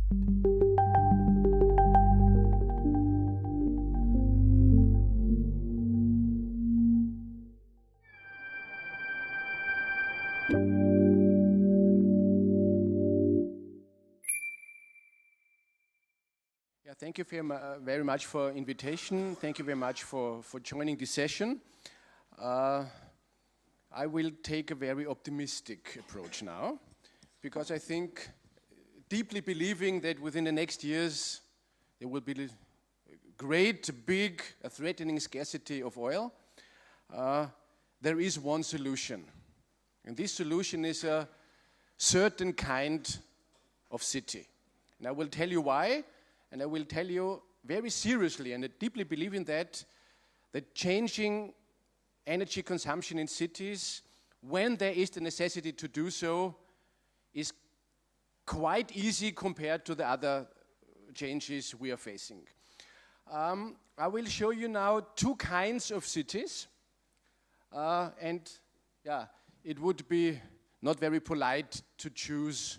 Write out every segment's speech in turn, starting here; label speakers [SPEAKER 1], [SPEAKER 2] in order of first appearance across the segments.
[SPEAKER 1] Thank you very much for invitation. Thank you very much for joining this session. I will take a very optimistic approach now, because I think, deeply believing that within the next years there will be a great, big, threatening scarcity of oil, there is one solution. And this solution is a certain kind of city. And I will tell you why. And I will tell you very seriously, and I deeply believe in that changing energy consumption in cities, when there is the necessity to do so, is quite easy compared to the other changes we are facing. I will show you now two kinds of cities, it would be not very polite to choose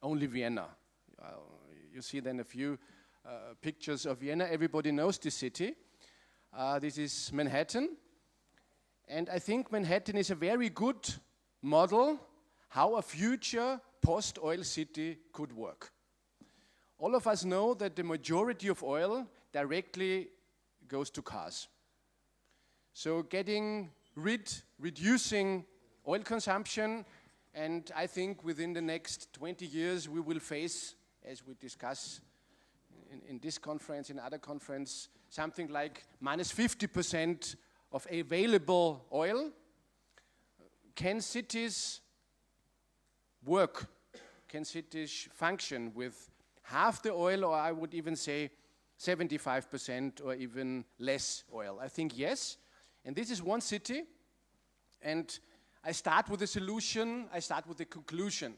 [SPEAKER 1] only Vienna. You see then a few pictures of Vienna. Everybody knows this city. This is Manhattan. And I think Manhattan is a very good model how a future post-oil city could work. All of us know that the majority of oil directly goes to cars. So reducing oil consumption, and I think within the next 20 years we will face, as we discuss in this conference, in other conference, something like minus 50% of available oil. Can cities work? Can cities function with half the oil, or I would even say 75% or even less oil? I think yes. And this is one city. And I start with the solution, I start with the conclusion.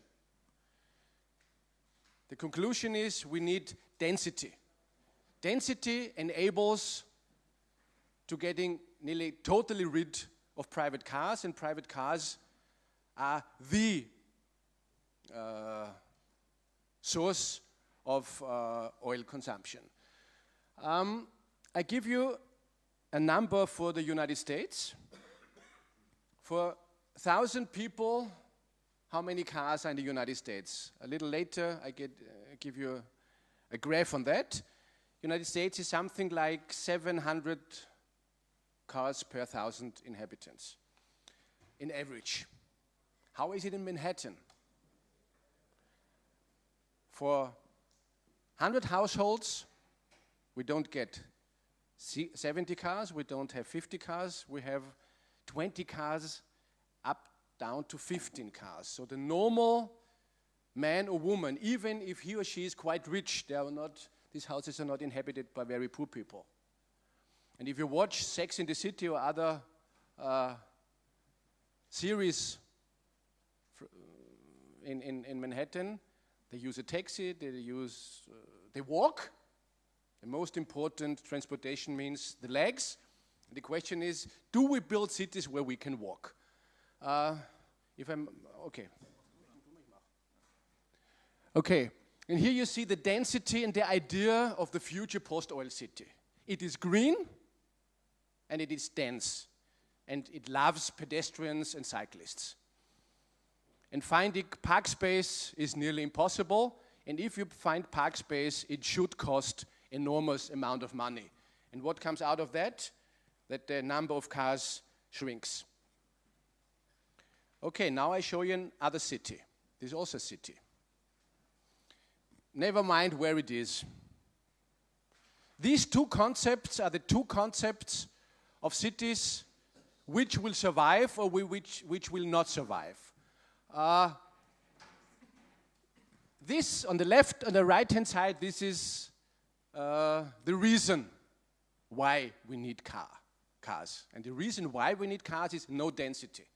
[SPEAKER 1] The conclusion is we need density. Density enables to getting nearly totally rid of private cars, and private cars are the source of oil consumption. I give you a number for the United States. For 1,000 people, how many cars are in the United States? A little later, I give you a graph on that. United States is something like 700 cars per 1,000 inhabitants, in average. How is it in Manhattan? For 100 households, we don't get 70 cars, we don't have 50 cars, we have 20 cars up down to 15 cars. So the normal man or woman, even if he or she is quite rich, these houses are not inhabited by very poor people. And if you watch Sex in the City or other series in Manhattan, they use a taxi, they walk. The most important transportation means the legs. And the question is, do we build cities where we can walk? Okay, and here you see the density and the idea of the future post-oil city. It is green and it is dense, and it loves pedestrians and cyclists. And finding park space is nearly impossible, and if you find park space, it should cost enormous amount of money. And what comes out of that? That the number of cars shrinks. Okay, now I show you another city. This is also a city. Never mind where it is. These two concepts are the two concepts of cities which will survive or which will not survive. This on the left and the right-hand side, this is the reason why we need cars. And the reason why we need cars is no density.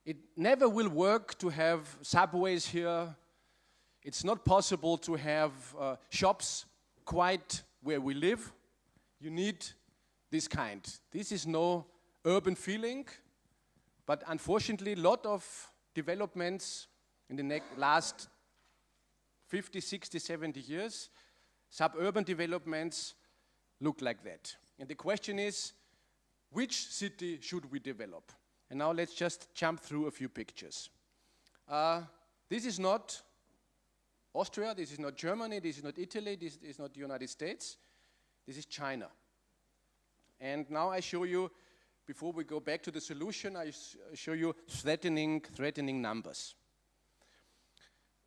[SPEAKER 1] It never will work to have subways here. It's not possible to have shops quite where we live. You need this kind. This is no urban feeling, but unfortunately a lot of developments in the last 50, 60, 70 years, suburban developments look like that. And the question is, which city should we develop? And now let's just jump through a few pictures. This is not Austria, this is not Germany, this is not Italy, this is not the United States, this is China. And now I show you, before we go back to the solution, I show you threatening numbers.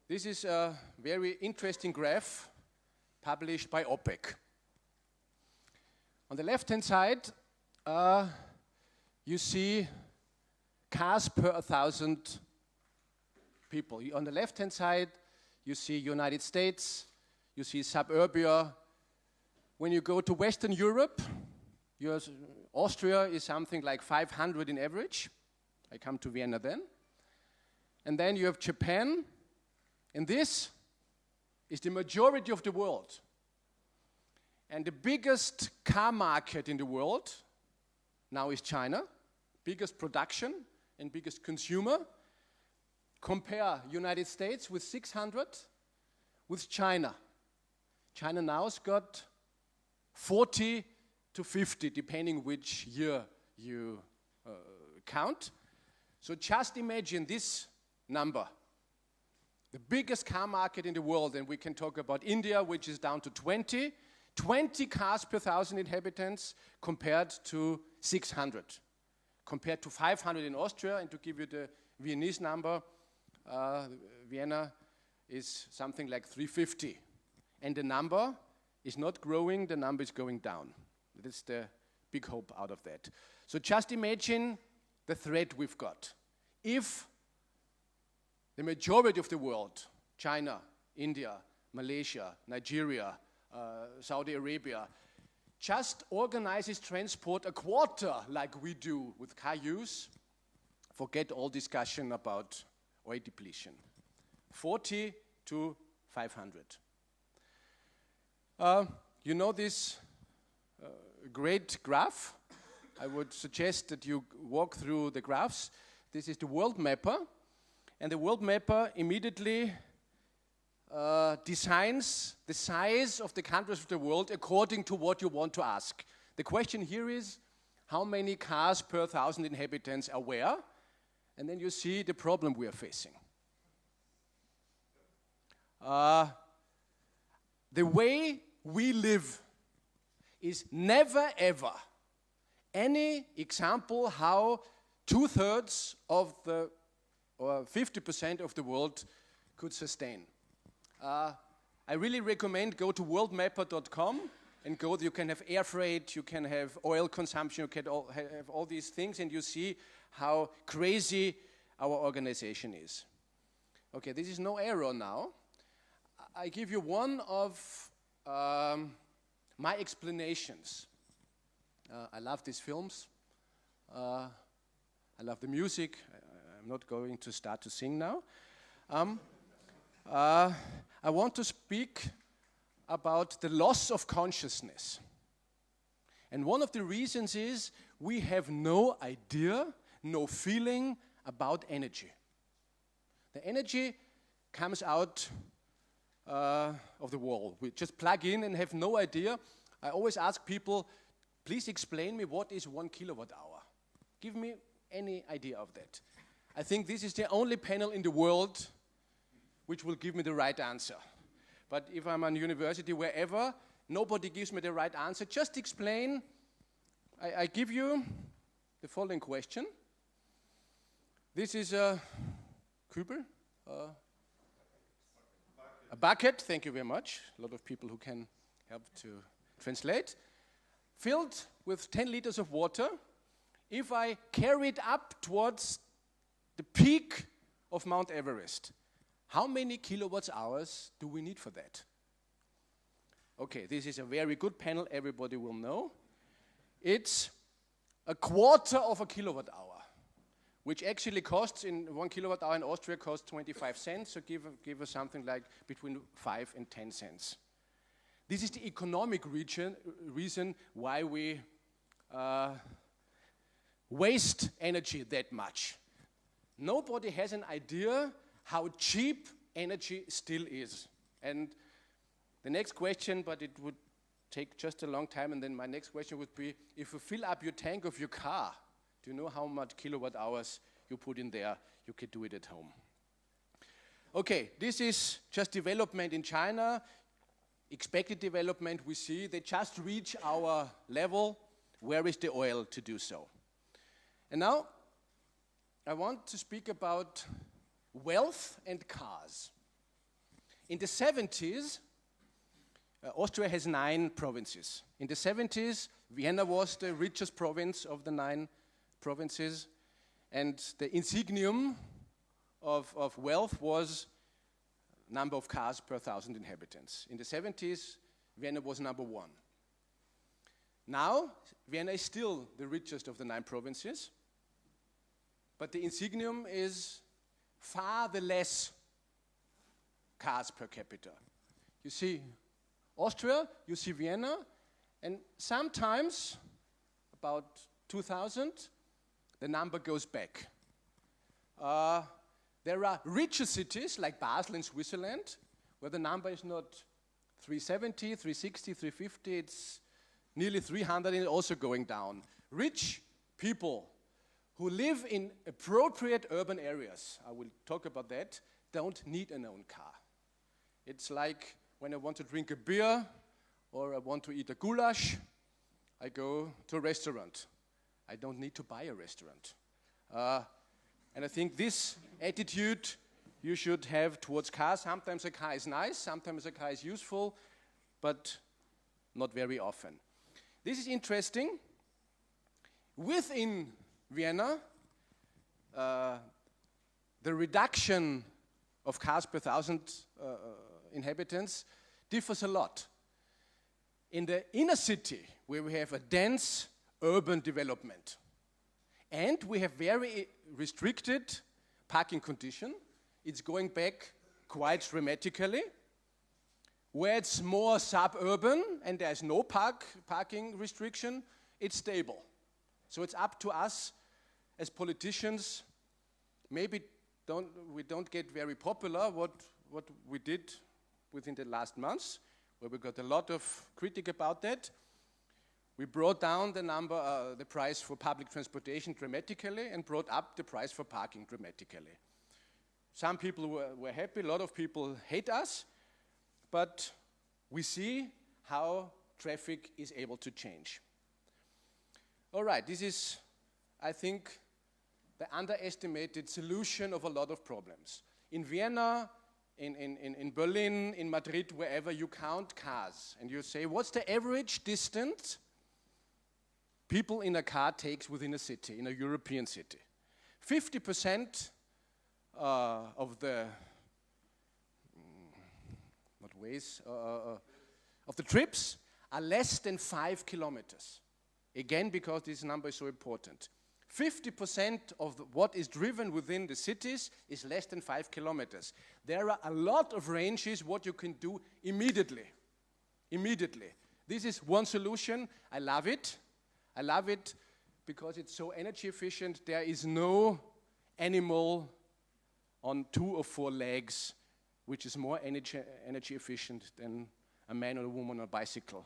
[SPEAKER 1] This is a very interesting graph published by OPEC. On the left-hand side, you see cars per 1,000 people. On the left-hand side, you see United States, you see suburbia. When you go to Western Europe, Austria is something like 500 in average. I come to Vienna then. And then you have Japan, and this is the majority of the world. And the biggest car market in the world now is China, biggest production and biggest consumer. Compare United States with 600 with China. China now's got 40 to 50, depending which year you count. So just imagine this number. The biggest car market in the world, and we can talk about India, which is down to 20 cars per 1,000 inhabitants compared to 600. Compared to 500 in Austria, and to give you the Viennese number, Vienna is something like 350. And the number is not growing, the number is going down. That's the big hope out of that. So just imagine the threat we've got. If the majority of the world, China, India, Malaysia, Nigeria, Saudi Arabia, just organizes transport a quarter like we do with car use, forget all discussion about oil depletion. 40 to 500. You know this great graph? I would suggest that you walk through the graphs. This is the world mapper, and the world mapper immediately designs the size of the countries of the world according to what you want to ask. The question here is, how many cars per 1,000 inhabitants are where? And then you see the problem we are facing. The way we live is never ever any example how 2/3 of the, or 50% of the world could sustain. I really recommend go to worldmapper.com and go. You can have air freight, you can have oil consumption, you can have all these things, and you see how crazy our organization is. Okay, this is no error now. I give you one of my explanations. I love these films. I love the music. I'm not going to start to sing now. I want to speak about the loss of consciousness. And one of the reasons is we have no idea, no feeling about energy. The energy comes out of the wall. We just plug in and have no idea. I always ask people, please explain me what is 1 kilowatt hour. Give me any idea of that. I think this is the only panel in the world which will give me the right answer. But if I'm on university, wherever, nobody gives me the right answer. Just explain. I give you the following question. This is a Kübel, a bucket, thank you very much. A lot of people who can help to translate. Filled with 10 liters of water. If I carry it up towards the peak of Mount Everest, how many kilowatt hours do we need for that? Okay, this is a very good panel, everybody will know. It's a quarter of a kilowatt hour, which actually costs, in 1 kilowatt hour in Austria costs 25 cents, so give us something like between 5 and 10 cents. This is the economic reason why we waste energy that much. Nobody has an idea how cheap energy still is. And the next question, but it would take just a long time, and then my next question would be, if you fill up your tank of your car, do you know how much kilowatt hours you put in there? You could do it at home. Okay, this is just development in China. Expected development, we see they just reach our level. Where is the oil to do so? And now I want to speak about wealth and cars. In the 70s, Austria has 9 provinces. In the 70s, Vienna was the richest province of the 9 provinces, and the insignium of wealth was number of cars per 1,000 inhabitants. In the 70s, Vienna was number 1. Now, Vienna is still the richest of the 9 provinces, but the insignium is far the less cars per capita. You see Austria, you see Vienna, and sometimes, about 2000, the number goes back. There are richer cities like Basel in Switzerland, where the number is not 370, 360, 350, it's nearly 300 and also going down. Rich people who live in appropriate urban areas, I will talk about that, don't need an own car. It's like when I want to drink a beer or I want to eat a goulash, I go to a restaurant. I don't need to buy a restaurant. And I think this attitude you should have towards cars. Sometimes a car is nice, sometimes a car is useful, but not very often. This is interesting. Within Vienna, the reduction of cars per 1,000 inhabitants differs a lot. In the inner city, where we have a dense urban development, and we have very restricted parking condition, it's going back quite dramatically. Where it's more suburban and there's no parking restriction, it's stable. So it's up to us as politicians. Maybe we don't get very popular what we did within the last months, where we got a lot of critique about that. We brought down the price for public transportation dramatically and brought up the price for parking dramatically. Some people were happy, a lot of people hate us, but we see how traffic is able to change. All right, this is, I think, the underestimated solution of a lot of problems. In Vienna, in Berlin, in Madrid, wherever you count cars, and you say, what's the average distance people in a car takes within a city, in a European city? 50% of the of the trips are less than 5 kilometers. Again, because this number is so important. 50% of what is driven within the cities is less than 5 kilometers. There are a lot of ranges what you can do immediately. Immediately. This is one solution. I love it. I love it because it's so energy efficient. There is no animal on 2 or 4 legs which is more energy efficient than a man or a woman on a bicycle.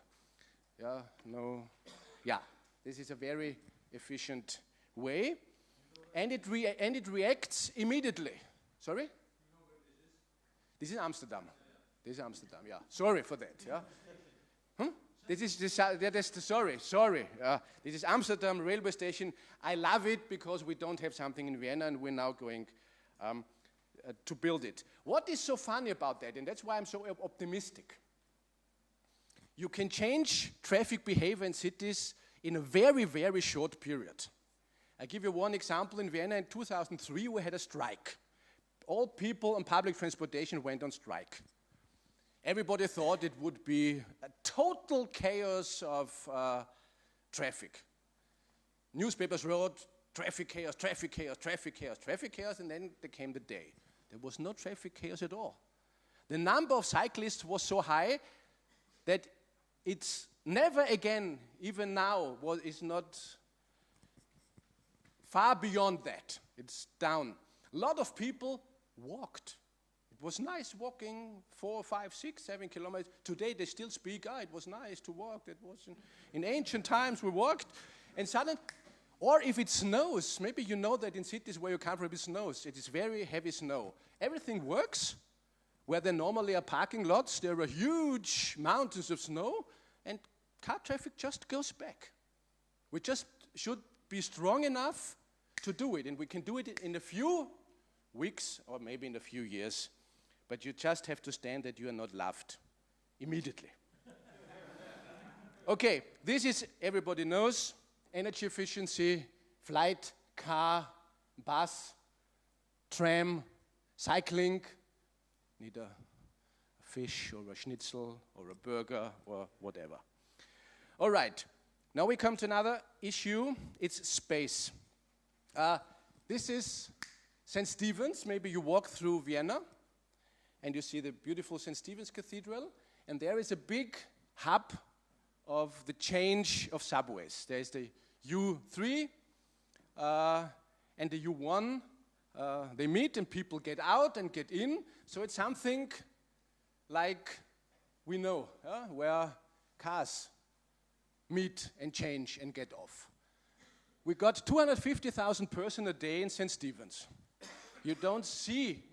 [SPEAKER 1] This is a very efficient way, and it reacts immediately. Sorry? This is Amsterdam. This is Amsterdam. Yeah. Sorry for that. Yeah. This is Amsterdam railway station. I love it because we don't have something in Vienna, and we're now going to build it. What is so funny about that, and that's why I'm so optimistic? You can change traffic behavior in cities in a very, very short period. I give you one example. In Vienna in 2003, we had a strike. All people on public transportation went on strike. Everybody thought it would be a total chaos of traffic. Newspapers wrote, traffic chaos, traffic chaos, traffic chaos, traffic chaos, and then there came the day. There was no traffic chaos at all. The number of cyclists was so high that it's never again, even now, is not far beyond that. It's down. A lot of people walked. was nice walking 4, 5, 6, 7 kilometers. Today they still speak, it was nice to walk. That was in ancient times we walked. And suddenly, or if it snows, maybe you know that in cities where you come from it snows. It is very heavy snow. Everything works. Where there normally are parking lots, there are huge mountains of snow, and car traffic just goes back. We just should be strong enough to do it, and we can do it in a few weeks or maybe in a few years, but you just have to stand that you are not loved immediately. Okay, this is, everybody knows, energy efficiency, flight, car, bus, tram, cycling, need a fish or a schnitzel or a burger or whatever. All right, now we come to another issue. It's space. This is St. Stephen's. Maybe you walk through Vienna and you see the beautiful St. Stephen's Cathedral, and there is a big hub of the change of subways. There is the U3 and the U1. They meet and people get out and get in. So it's something like we know, where cars meet and change and get off. We got 250,000 persons a day in St. Stephen's. You don't see,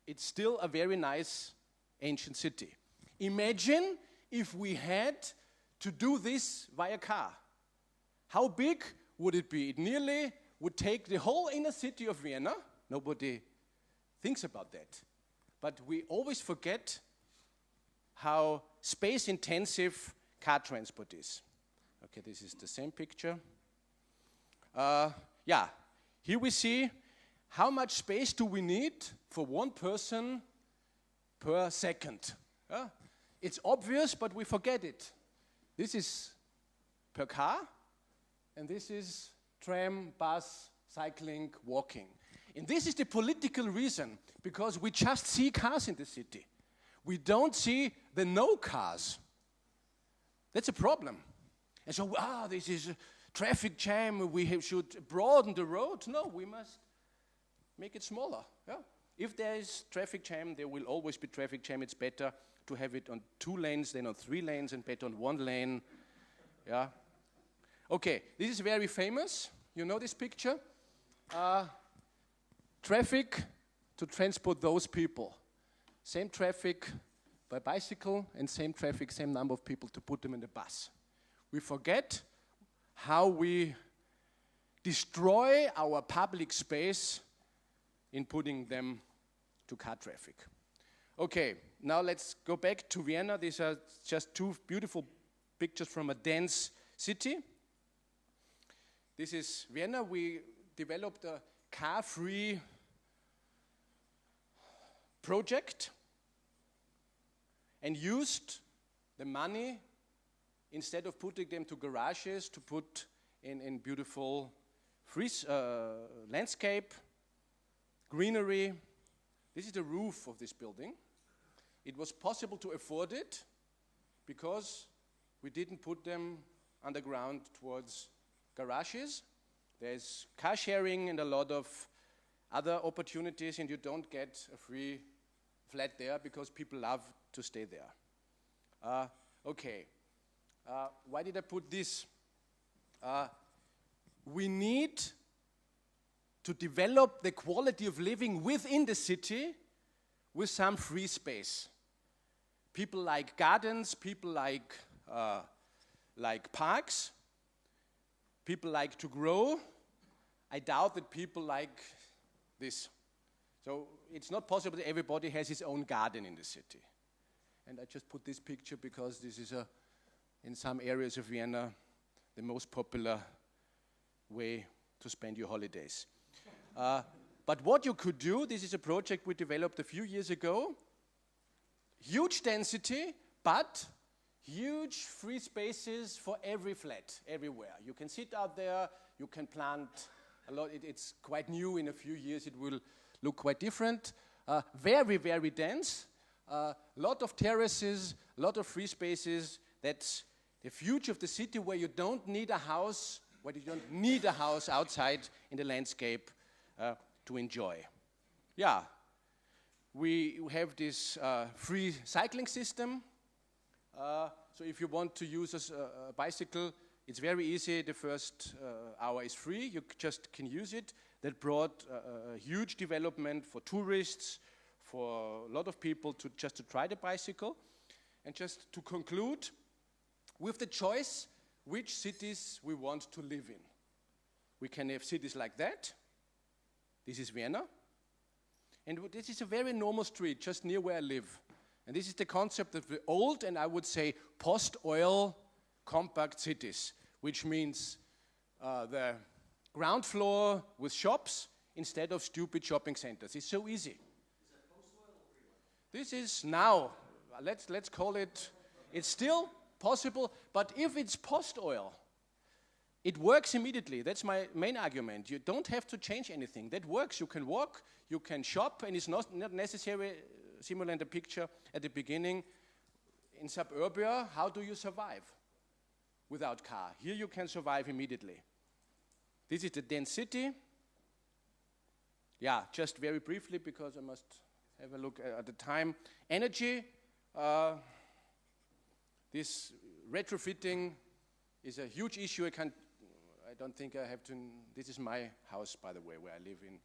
[SPEAKER 1] it's still a very nice ancient city. Imagine if we had to do this via car. How big would it be? It nearly would take the whole inner city of Vienna. Nobody thinks about that. But we always forget how space-intensive car transport is. Okay, this is the same picture. Here we see how much space do we need for one person per second. It's obvious, but we forget it. This is per car, and this is tram, bus, cycling, walking. And this is the political reason, because we just see cars in the city. We don't see the no cars. That's a problem. And so, this is a traffic jam, we should broaden the road. No, we must make it smaller. If there is traffic jam, there will always be traffic jam. It's better to have it on 2 lanes than on 3 lanes, and better on 1 lane. Okay, this is very famous. You know this picture? Traffic to transport those people. Same traffic by bicycle and same traffic, same number of people to put them in the bus. We forget how we destroy our public space in putting them to car traffic. Okay, now let's go back to Vienna. These are just 2 beautiful pictures from a dense city. This is Vienna. We developed a car-free project and used the money, instead of putting them to garages, to put in beautiful landscape, greenery. This is the roof of this building. It was possible to afford it because we didn't put them underground towards garages. There's car sharing and a lot of other opportunities, and you don't get a free flat there because people love to stay there. Okay. Why did I put this? We need to develop the quality of living within the city with some free space. People like gardens, people like parks, people like to grow. I doubt that people like this. So it's not possible that everybody has his own garden in the city. And I just put this picture because this is, in some areas of Vienna, the most popular way to spend your holidays. But what you could do, this is a project we developed a few years ago. Huge density, but huge free spaces for every flat, everywhere. You can sit out there, you can plant a lot. It's quite new. In a few years it will look quite different. Very, very dense. Lot of terraces, lot of free spaces. That's the future of the city, where you don't need a house, outside in the landscape to enjoy. Yeah. We have this free cycling system. So if you want to use a bicycle, it's very easy. The first hour is free. You just can use it. That brought a huge development for tourists, for a lot of people to try the bicycle. And just to conclude, with the choice which cities we want to live in. We can have cities like that. This is Vienna. And this is a very normal street, just near where I live. And this is the concept of the old, and I would say, post-oil compact cities, which means the ground floor with shops instead of stupid shopping centers. It's so easy. Is that post-oil or pre-oil? This is now, let's call it, it's still possible, but if it's post-oil, it works immediately. That's my main argument. You don't have to change anything. That works. You can walk, you can shop, and it's not necessary, similar in the picture at the beginning. In suburbia, how do you survive without car? Here you can survive immediately. This is the dense city. Yeah, just very briefly, because I must have a look at the time. Energy, this retrofitting is a huge issue. I don't think I have to, this is my house, by the way, where I live in.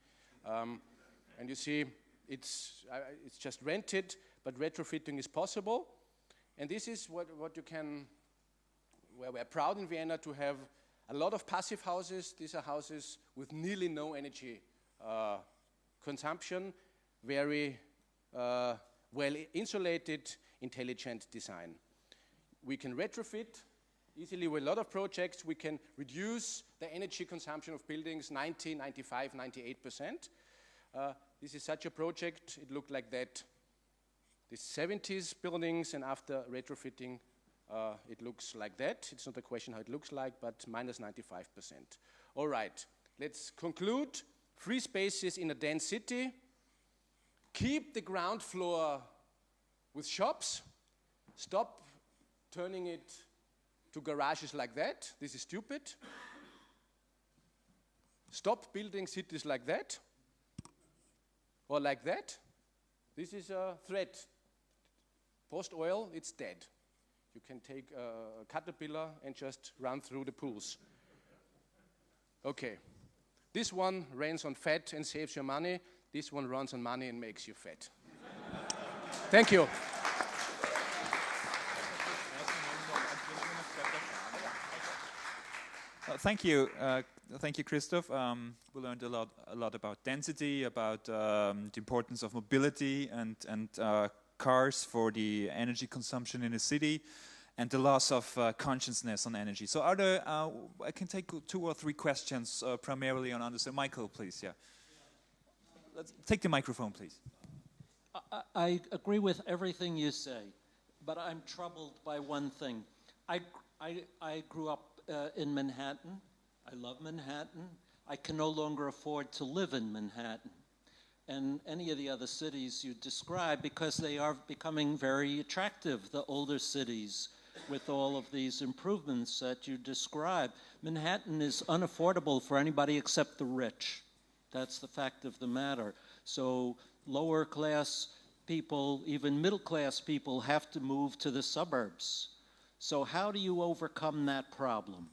[SPEAKER 1] And you see, it's just rented, but retrofitting is possible. And this is what you can, where we're proud in Vienna to have a lot of passive houses. These are houses with nearly no energy consumption, very well insulated, intelligent design. We can retrofit easily with a lot of projects. We can reduce the energy consumption of buildings 90, 95, 98%. This is such a project. It looked like that. The 70s buildings, and after retrofitting, it looks like that. It's not a question how it looks like, but minus 95%. All right, let's conclude. Free spaces in a dense city. Keep the ground floor with shops. Stop turning it to garages like that. This is stupid. Stop building cities like that or like that. This is a threat. Post-oil, it's dead. You can take a caterpillar and just run through the pools. Okay. This one runs on fat and saves your money. This one runs on money and makes you fat. Thank you.
[SPEAKER 2] Thank you, Christoph. We learned a lot about density, about the importance of mobility and cars for the energy consumption in a city, and the loss of consciousness on energy. So, are there? I can take 2 or 3 questions, primarily on understanding. Michael, please. Yeah. Let's take the microphone, please.
[SPEAKER 3] I agree with everything you say, but I'm troubled by one thing. I grew up in Manhattan. I love Manhattan. I can no longer afford to live in Manhattan and any of the other cities you describe, because they are becoming very attractive, the older cities, with all of these improvements that you describe. Manhattan is unaffordable for anybody except the rich. That's the fact of the matter. So lower class people, even middle class people, have to move to the suburbs. So how do you overcome that problem?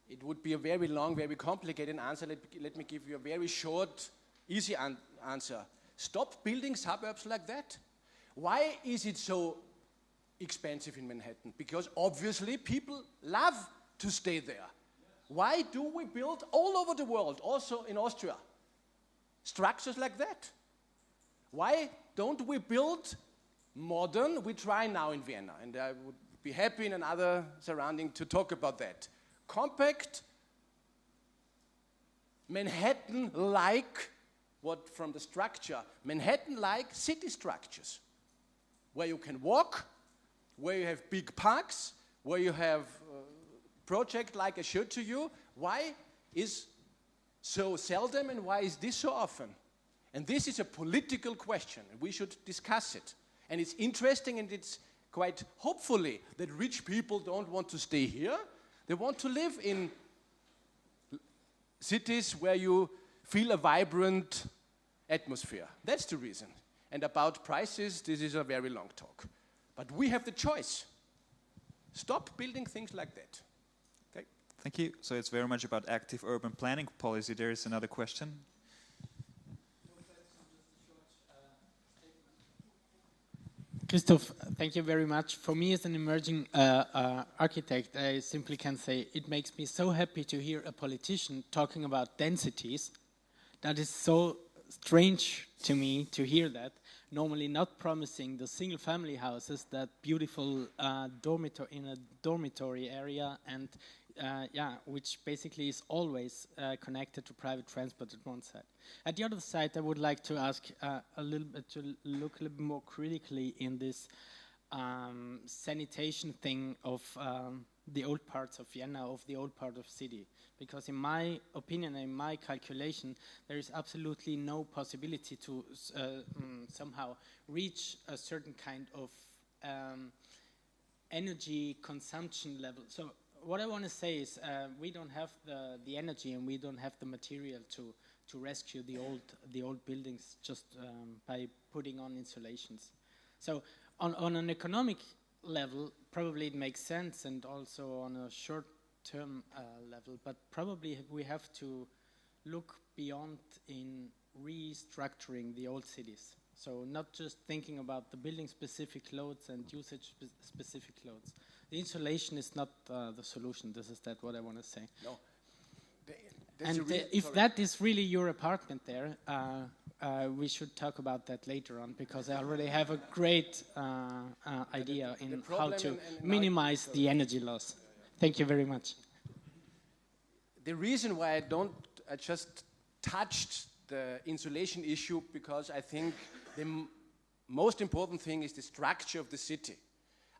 [SPEAKER 1] It would be a very long, very complicated answer. Let me give you a very short, easy answer. Stop building suburbs like that. Why is it so expensive in Manhattan? Because obviously people love to stay there. Why do we build all over the world, also in Austria, structures like that? Why don't we build modern? We try now in Vienna, and I would be happy in another surrounding to talk about that. Compact, Manhattan-like, what from the structure, Manhattan-like city structures, where you can walk, where you have big parks, where you have a project like I showed to you. Why is so seldom, and why is this so often? And this is a political question, and we should discuss it. And it's interesting, and it's quite hopefully that rich people don't want to stay here. They want to live in cities where you feel a vibrant atmosphere. That's the reason. And about prices, this is a very long talk. But we have the choice. Stop building things like that. Okay?
[SPEAKER 2] Thank you. So it's very much about active urban planning policy. There is another question.
[SPEAKER 4] Christoph, thank you very much. For me, as an emerging architect, I simply can say it makes me so happy to hear a politician talking about densities. That is so strange to me to hear that. Normally not promising the single-family houses, that beautiful dormitory area, and which basically is always connected to private transport at one side. At the other side, I would like to ask a little bit to look a little bit more critically in this sanitation thing of the old parts of Vienna, of the old part of city. Because in my opinion, in my calculation, there is absolutely no possibility to somehow reach a certain kind of energy consumption level. So what I want to say is we don't have the energy and we don't have the material to rescue the old buildings just by putting on insulations. So on an economic level, probably it makes sense, and also on a short-term level, but probably we have to look beyond in restructuring the old cities. So not just thinking about the building-specific loads and usage-specific loads. The insulation is not the solution. This is what I want to say.
[SPEAKER 1] No.
[SPEAKER 4] If that is really your apartment there, we should talk about that later on, because I already have a great idea in how to minimize the energy loss. Thank you very much.
[SPEAKER 1] The reason why I just touched the insulation issue, because I think the most important thing is the structure of the city.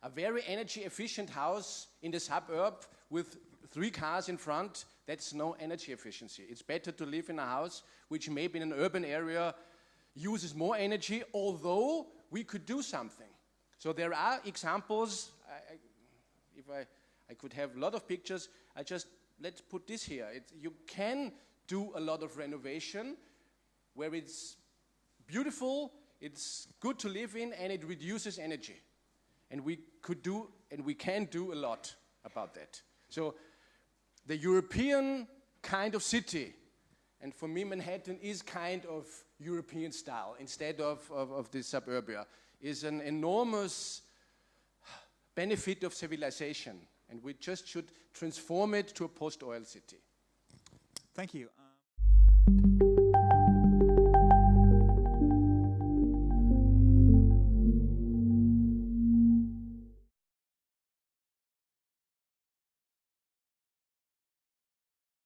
[SPEAKER 1] A very energy efficient house in the suburb with 3 cars in front, that's no energy efficiency. It's better to live in a house which maybe in an urban area uses more energy, although we could do something. So there are examples. If I could have a lot of pictures, let's put this here. You can do a lot of renovation where it's beautiful, it's good to live in, and it reduces energy. And we can do a lot about that. So the European kind of city, and for me Manhattan is kind of European style instead of the suburbia, is an enormous benefit of civilization, and we just should transform it to a post-oil city.
[SPEAKER 2] Thank you.